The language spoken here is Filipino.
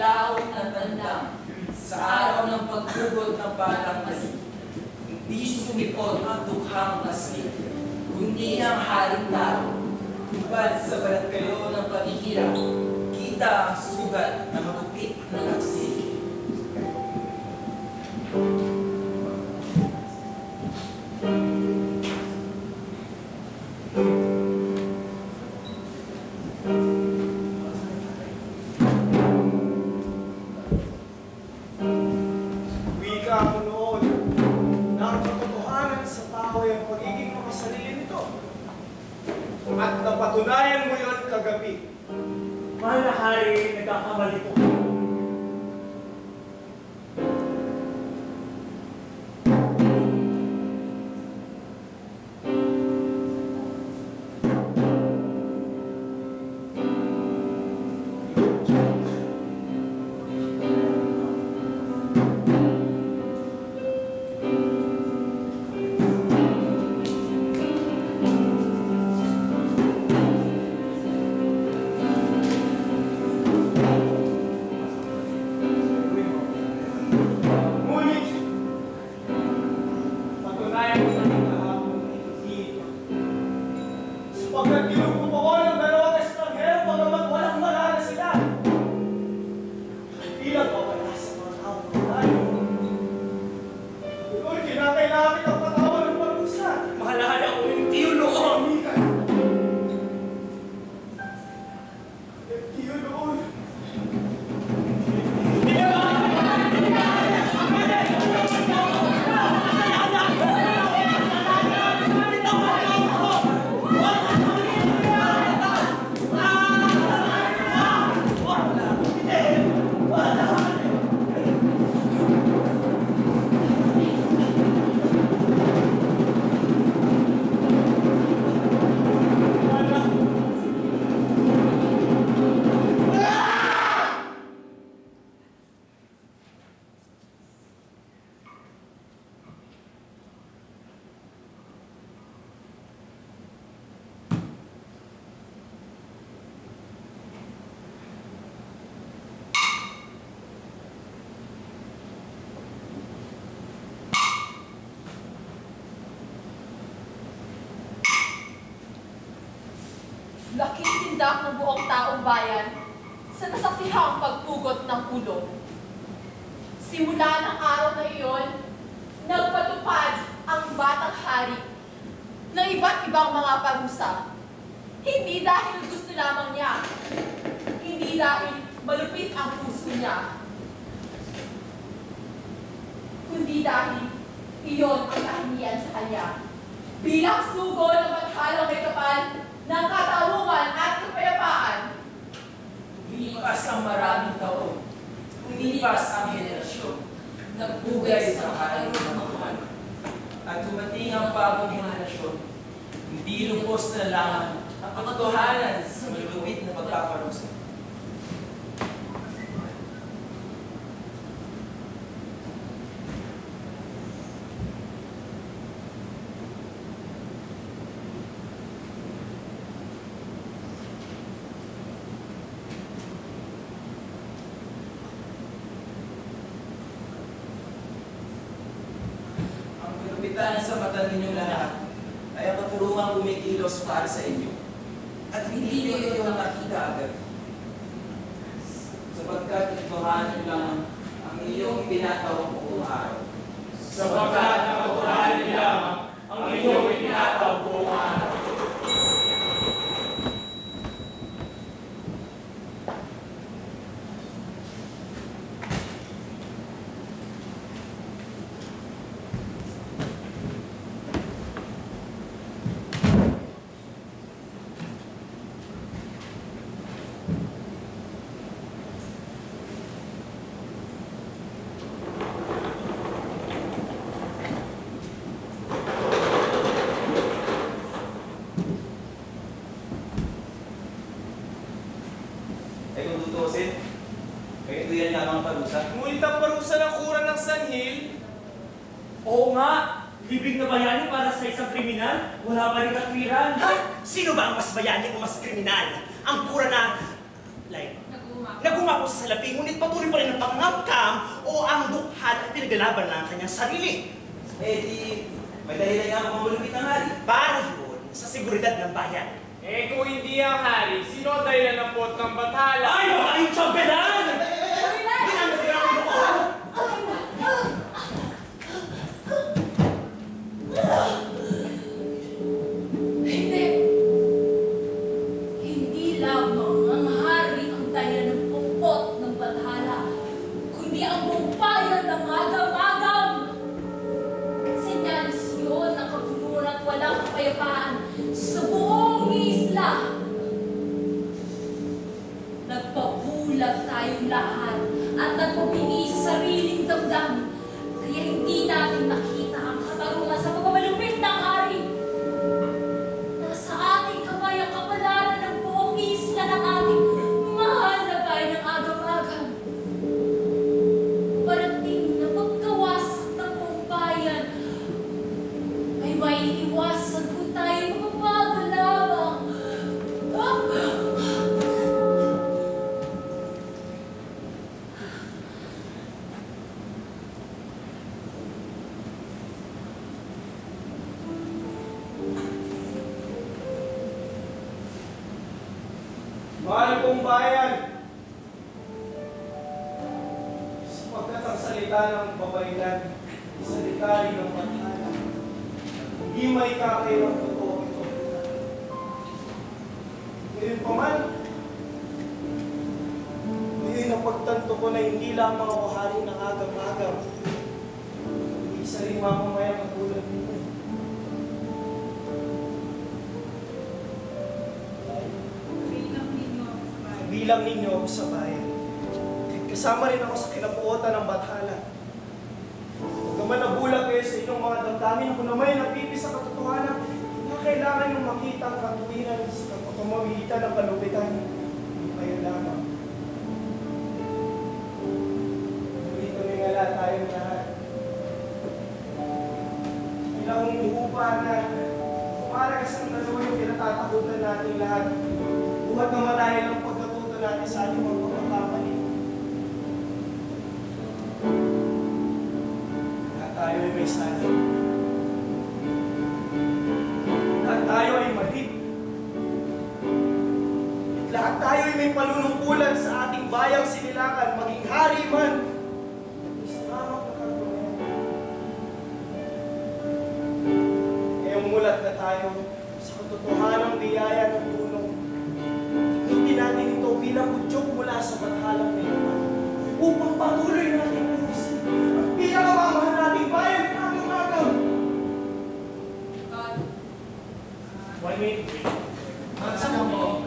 makilaot na tandang sa araw ng paghugot ng batang mali. Hindi sumipot ang dukhang asli, kundi ang haring tao. Hubad sa balat kayo ng paghihirap, kita ang sugat na magupit ng aksik. Wika mo noon na ang katotohanan sa tao ay ang pagiging makasarili nito. At napatunayan mo yun kagabi. Mahal na hari, nagkakamali po. Ngunit, patunayan mo sa ating kahapon na dito. Sapagkat kinukupo ko ng dalawang estranghero pagamat walang malala sila. Bilang mawala sa mga taong tayo. Ngunit kinakailangan kitang patawan ng parusa. Mahal ako ng tiyo noon. Pamitan. Tiyo noon. Laking sindak ng buong taong bayan sa nasasihang pagpugot ng ulo. Simula ng araw na iyon, nagpatupad ang batang hari ng iba't ibang mga parusa. Hindi dahil gusto lamang niya, hindi dahil malupit ang puso niya, kundi dahil iyon ang kahingian sa kanya. Bilang sugo ng bathalang may kapal ng katarungan at kapayapaan. Lumipas ang maraming taon, lumipas ang henerasyon, nagbugay sa katarungan. At dumating ang bagong henerasyon, hindi lubos na lang ang katotohanan sa malulupit na pagpaparusa. Ang kalupitan sa mata ninyo lahat ay ang katurungang kumikilos para sa inyo. At hindi nyo ito nakita agad. Sapagkat itohanin lang ang iyong pinatawang buong araw. Sapagkat nakatulahan lamang ang inyong itinataw buong araw. Ay kung tutusin, ito yan lamang parusa. Ngunit ang parusa ng kuran ng sanhil, Oo nga, libing na bayani para sa isang kriminal, wala pa rin katwiran. Ha? Sino ba ang mas bayani o mas kriminal? Ang pura na, like, nagumako sa salapi, ngunit patuloy pa rin ang pangangapkam o ang dukhan at pinaglalaban lang ang kanyang sarili. Eh di, may dahilan nga ako mamulupit ng hari. Para yun sa seguridad ng bayan. Eh kung hindi ang hari, sino ang dahilan ng pot ng bathala? Ay, mga kayong tsambelan! Hindi. Hindi lamang ang hari ang dahilan ng pupot ng bathala, kundi ang buong bayan ng agam-agam. Senyalis yun ng kabuluhan at walang kapayapaan sa buong isla. Nagpabulag tayong lahat at nagpapingi sa sariling damdamin, kaya hindi natin nakita ang katarungan sa pagmamalupit ng hari. Nasa ating kamay ang kapalaran ng buong isla ng ating mahal na bayan ng agam-agam. Parating na magkawasak ng buong bayan ay may iwasan kung tayo mapapago lamang. Mahal kong bayan, sapagkat ang salita ng babaylan, salita rin ng bathala, hindi may kakailang totoo ito. Ngayon pa man, ngayon napagtanto ko na hindi lamang ako hari ng agam-agam, hindi isa rin mamamayang katulad nito. Bilang ninyo ako sa bayan. Kasama rin ako sa kinabuotan ng bathala. Huwag naman nabulag kayo sa inyong mga damdamin, ako naman napipis sa katotohanan na kailangan yung makita ang katuwiran sa pamamagitan ng kalupitan. Hindi kayo lamang. Ngunit tumingala tayong lahat. Ilang upa na para isang dalawa yung pinatatakutan natin lahat. Buhat naman dahil ang pagkatuto natin sa ating mga pagkakamali. Lahat tayo ay may sali. Lahat tayo ay mali. At lahat tayo ay may panunungkulan sa ating bayang sinilangan, maging hari man. Isang hamak na kagunayan. Ngayong mulat na tayo sa katotohanang biyaya ng tulong. Hindi natin ito bilang udyok mula sa bathalang mayroon upang patuloy natin ayusin ang pinakamamahal nating bayan ng agam-agam. One minute. Ang sa mo,